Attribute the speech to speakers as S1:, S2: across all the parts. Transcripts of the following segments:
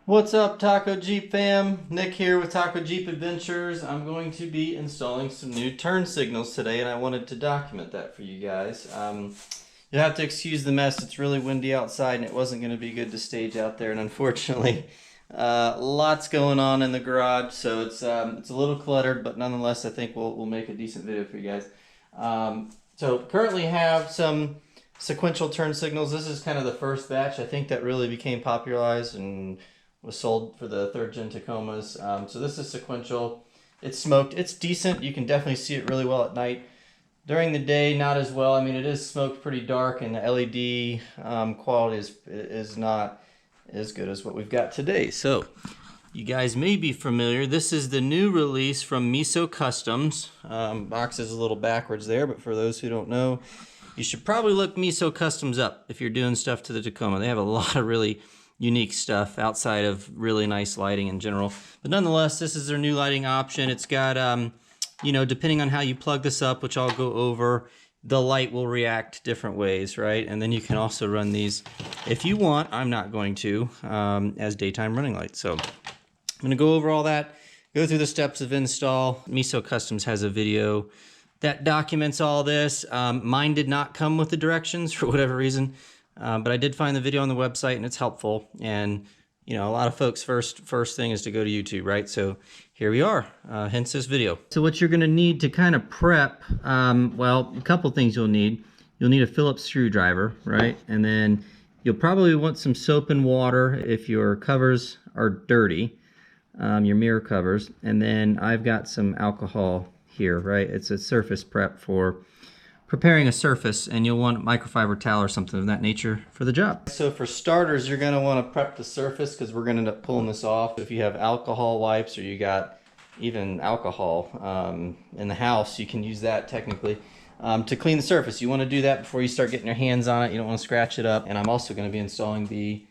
S1: What's up, Taco Jeep fam? Nick here with Taco Jeep Adventures. I'm going to be installing some new turn signals today, and I wanted to document that for you guys. You'll have to excuse the mess. It's really windy outside, and it wasn't going to be good to stage out there. And unfortunately, lots going on in the garage, so it's a little cluttered, but nonetheless, I think we'll make a decent video for you guys. So currently have some sequential turn signals. This is kind of the first batch, I think, that really became popularized and was sold for the 3rd gen Tacomas. So this is sequential. It's smoked. It's decent. You can definitely see it really well at night. During the day, not as well. I mean, it is smoked pretty dark, and the LED quality is not as good as what we've got today. So you guys may be familiar. This is the new release from MESO Customs. Box is a little backwards there, but for those who don't know, you should probably look MESO Customs up if you're doing stuff to the Tacoma. They have a lot of really unique stuff outside of really nice lighting in general. But nonetheless, this is their new lighting option. It's got, you know, depending on how you plug this up, which I'll go over, the light will react different ways, right? And then you can also run these if you want. I'm not going to, as daytime running lights. So I'm going to go over all that, go through the steps of install. MESO Customs has a video that documents all this. Mine did not come with the directions for whatever reason. But I did find the video on the website, and it's helpful. And you know, a lot of folks first thing is to go to YouTube, right? So here we are, hence this video. So what you're going to need to kind of prep, well, a couple things you'll need. You'll need a Phillips screwdriver, right? And then you'll probably want some soap and water if your covers are dirty, your mirror covers. And then I've got some alcohol here, right? It's a surface prep for preparing a surface, and you'll want microfiber towel or something of that nature for the job. So for starters, you're going to want to prep the surface because we're going to end up pulling this off. If you have alcohol wipes, or you got even alcohol in the house, you can use that technically to clean the surface. You want to do that before you start getting your hands on it. You don't want to scratch it up. And I'm also going to be installing the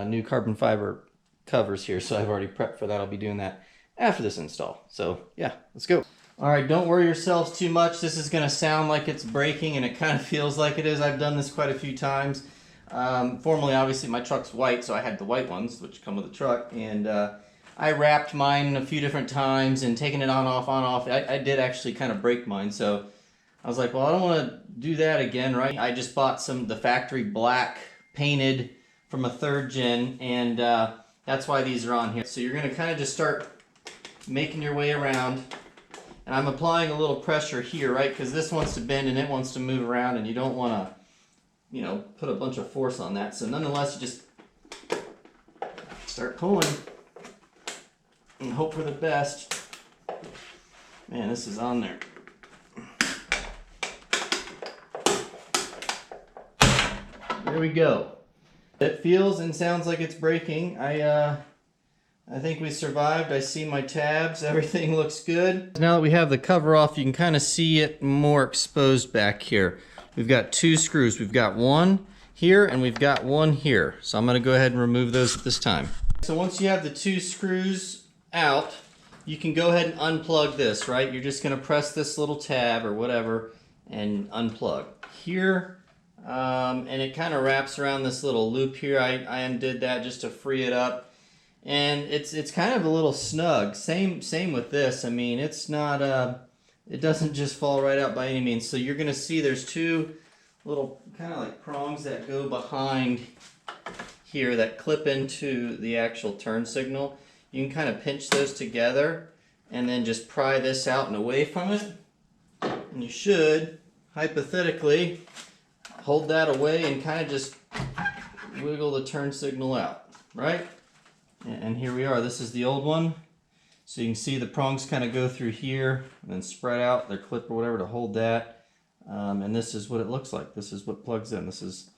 S1: new carbon fiber covers here, so I've already prepped for that. I'll be doing that after this install. So yeah, let's go. All right, don't worry yourselves too much. This is going to sound like it's breaking, and it kind of feels like it is. I've done this quite a few times. Formerly, obviously, my truck's white, so I had the white ones, which come with the truck, and I wrapped mine a few different times and taken it on, off, on, off. I did actually kind of break mine, so I was like, well, I don't want to do that again, right? I just bought the factory black painted from a 3rd gen, and that's why these are on here. So you're going to kind of just start making your way around. And I'm applying a little pressure here, right? Because this wants to bend and it wants to move around, and you don't want to, you know, put a bunch of force on that. So nonetheless, you just start pulling and hope for the best. Man, this is on there. There we go. It feels and sounds like it's breaking. I think we survived. I see my tabs. Everything looks good. Now that we have the cover off, you can kind of see it more exposed back here. We've got 2 screws. We've got one here and we've got one here. So I'm going to go ahead and remove those at this time. So once you have the 2 screws out, you can go ahead and unplug this, right? You're just going to press this little tab or whatever and unplug. Here, and it kind of wraps around this little loop here. I undid that just to free it up. And it's kind of a little snug. Same with this. I mean, it's not it doesn't just fall right out by any means. So you're gonna see there's 2 little kind of like prongs that go behind here that clip into the actual turn signal. You can kind of pinch those together and then just pry this out and away from it. And you should hypothetically hold that away and kind of just wiggle the turn signal out, right? And here we are. This is the old one. So you can see the prongs kind of go through here and then spread out, their clip or whatever to hold that. And this is what it looks like. This is what plugs in. It's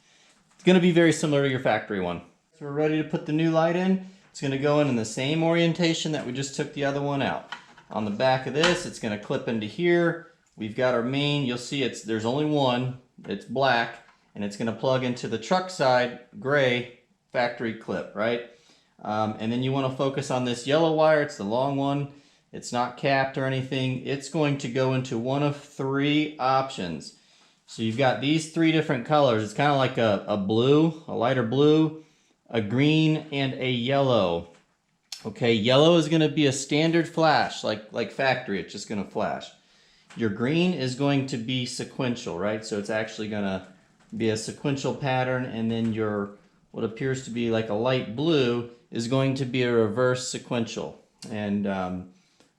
S1: going to be very similar to your factory one. So we're ready to put the new light in. It's going to go in the same orientation that we just took the other one out. On the back of this, it's going to clip into here. We've got our main. You'll see there's only one. It's black, and it's going to plug into the truck side gray factory clip, right? And then you want to focus on this yellow wire. It's the long one. It's not capped or anything. It's going to go into one of 3 options. So you've got these 3 different colors. It's kind of like a blue, a lighter blue, a green, and a yellow. Okay, yellow is going to be a standard flash, like factory, it's just going to flash. Your green is going to be sequential, right? So it's actually going to be a sequential pattern, and then your what appears to be like a light blue is going to be a reverse sequential. And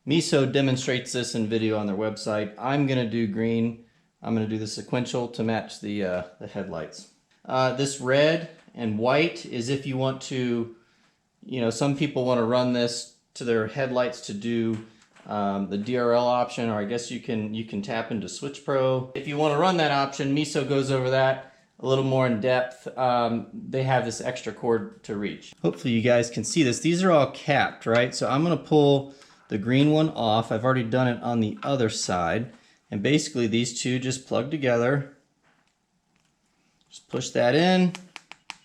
S1: MESO demonstrates this in video on their website. I'm going to do green. I'm going to do the sequential to match the headlights. This red and white is if you want to, you know, some people want to run this to their headlights to do the DRL option, or I guess you can tap into Switch Pro. If you want to run that option, MESO goes over that a little more in depth. They have this extra cord to reach. Hopefully you guys can see this. These are all capped, right? So I'm going to pull the green one off. I've already done it on the other side. And basically these two just plug together. Just push that in.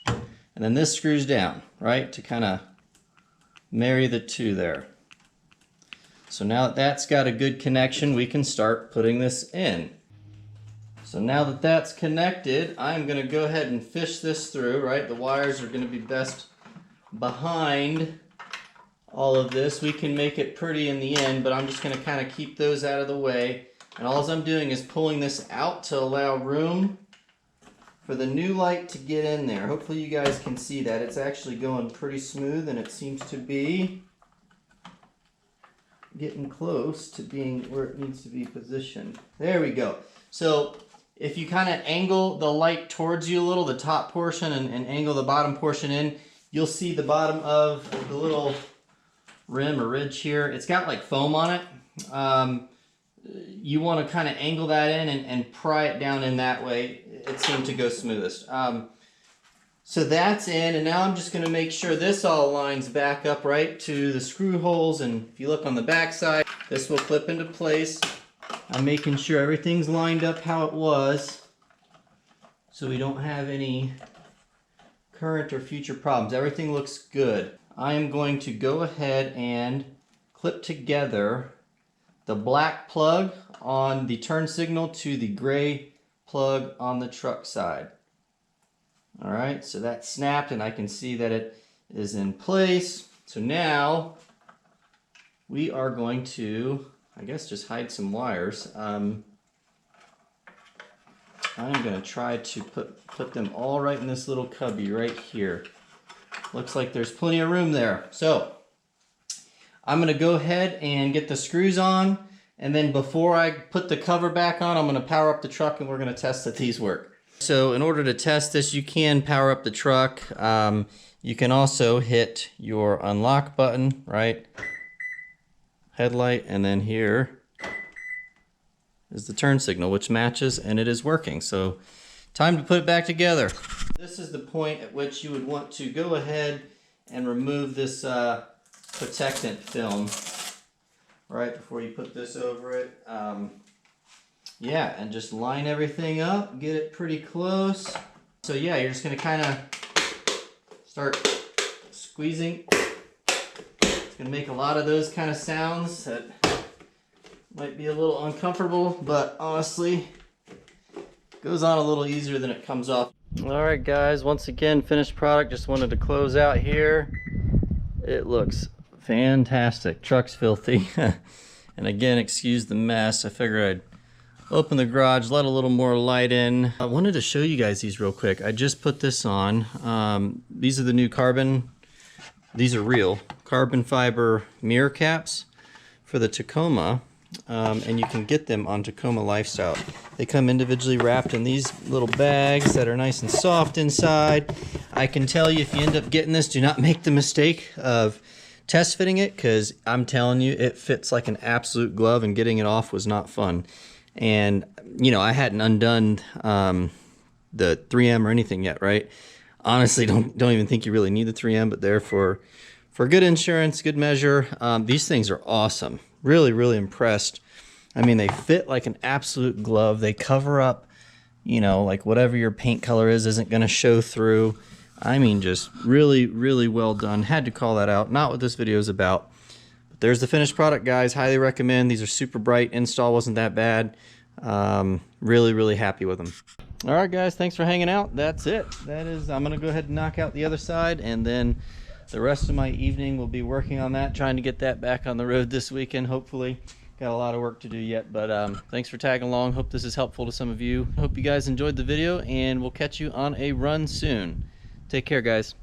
S1: And then this screws down, right? To kind of marry the two there. So now that that's got a good connection, we can start putting this in. So now that that's connected, I'm going to go ahead and fish this through, right? The wires are going to be best behind all of this. We can make it pretty in the end, but I'm just going to kind of keep those out of the way. And all I'm doing is pulling this out to allow room for the new light to get in there. Hopefully you guys can see that. It's actually going pretty smooth, and it seems to be getting close to being where it needs to be positioned. There we go. So if you kind of angle the light towards you a little, the top portion, and angle the bottom portion in, you'll see the bottom of the little rim or ridge here. It's got like foam on it. You want to kind of angle that in and pry it down in that way. It seemed to go smoothest. So that's in, and now I'm just going to make sure this all lines back up right to the screw holes, and if you look on the back side, this will clip into place. I'm making sure everything's lined up how it was so we don't have any current or future problems. Everything looks good. I am going to go ahead and clip together the black plug on the turn signal to the gray plug on the truck side. Alright, so that's snapped, and I can see that it is in place. So now we are going to, I guess, just hide some wires. I'm going to try to put them all right in this little cubby right here. Looks like there's plenty of room there. So I'm going to go ahead and get the screws on, and then before I put the cover back on, I'm going to power up the truck, and we're going to test that these work. So in order to test this, you can power up the truck. You can also hit your unlock button, right? Headlight, and then here is the turn signal, which matches, and it is working. So time to put it back together. This is the point at which you would want to go ahead and remove this protectant film right before you put this over it. Yeah, and just line everything up, get it pretty close. So yeah, you're just gonna kind of start squeezing. It's gonna make a lot of those kind of sounds that might be a little uncomfortable, but honestly, it goes on a little easier than it comes off. All right, guys, once again, finished product. Just wanted to close out here. It looks fantastic. Truck's filthy. And again, excuse the mess. I figured I'd open the garage, let a little more light in. I wanted to show you guys these real quick. I just put this on. These are the new these are real carbon fiber mirror caps for the Tacoma. And you can get them on Tacoma Lifestyle. They come individually wrapped in these little bags that are nice and soft inside. I can tell you, if you end up getting this, do not make the mistake of test fitting it, because I'm telling you, it fits like an absolute glove, and getting it off was not fun. And you know, I hadn't undone the 3M or anything yet, right? Honestly, don't even think you really need the 3M, but there for good insurance, good measure. These things are awesome. Really, really impressed. I mean, they fit like an absolute glove. They cover up, you know, like whatever your paint color is isn't going to show through. I mean, just really, really well done. Had to call that out. Not what this video is about. There's the finished product, guys. Highly recommend. These are super bright. Install wasn't that bad. Really, really happy with them. All right, guys, thanks for hanging out. That's it. I'm gonna go ahead and knock out the other side, and then the rest of my evening will be working on that, trying to get that back on the road this weekend, hopefully. Got a lot of work to do yet, but thanks for tagging along. Hope this is helpful to some of you. Hope you guys enjoyed the video, and we'll catch you on a run soon. Take care, guys.